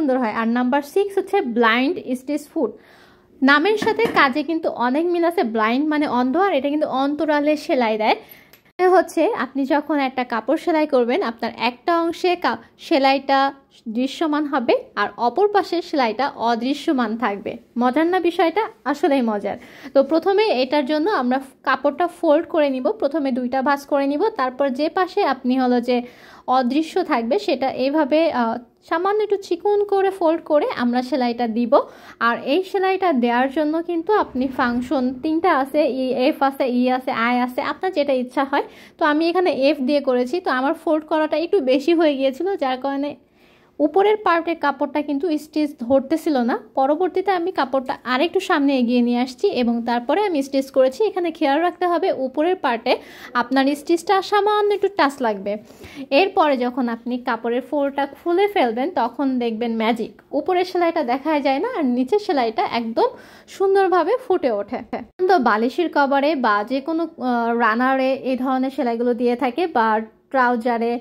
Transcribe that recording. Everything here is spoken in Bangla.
সুন্দর হয়। আর নাম্বার 6 হচ্ছে ব্লাইন্ড স্টিচ ফুট। নামের সাথে কাজে কিন্তু অনেক মিল আছে। ব্লাইন্ড মানে অন্ধ, আর এটা কিন্তু অন্তরালে সেলাই দেয়। হচ্ছে আপনি যখন একটা কাপড় সেলাই করবেন, আপনার একটা অংশে সেলাইটা দৃশ্যমান হবে আর অপর পাশে সেলাইটা অদৃশ্যমান থাকবে। মজার না বিষয়টা? আসলেই মজার। তো প্রথমে এটার জন্য আমরা কাপড়টা ফোল্ড করে নিব। প্রথমে 2টা ভাঁজ করে নিব, তারপর যে পাশে আপনি হলো যে অদৃশ্য থাকবে সেটা এইভাবে সামান্য একটু চিকন করে ফোল্ড করে আমরা সেলাইটা দিব। আর এই সেলাইটা দেওয়ার জন্য কিন্তু আপনি ফাংশন 3টা আছে, এফ আছে, ই আছে, আই আছে, আপনার যেটা ইচ্ছা হয়। তো আমি এখানে এফ দিয়ে করেছি। তো আমার ফোল্ড করাটা একটু বেশি হয়ে গিয়েছিল, যার কারণে উপরের পার্টের কাপড়টা কিন্তু স্টিচ ধরতেছিল না। পরবর্তীতে আমি কাপড়টা আরেকটু সামনে এগিয়ে নিয়ে আসছি এবং তারপরে আমি স্টিচ করেছি। এখানে খেয়াল রাখতে হবে উপরের পার্টে আপনার স্টিচটা সামান্য একটু টাচ লাগবে। এরপরে যখন আপনি কাপড়ের ফোল্ডটা খুলে ফেলবেন তখন দেখবেন ম্যাজিক, উপরের সেলাইটা দেখা যায় না আর নিচের সেলাইটা একদম সুন্দরভাবে ফুটে ওঠে। তো বালিশের কভারে বা যে কোনো রানারে এই ধরনের সেলাইগুলো দিয়ে থাকে, বা ট্রাউজারে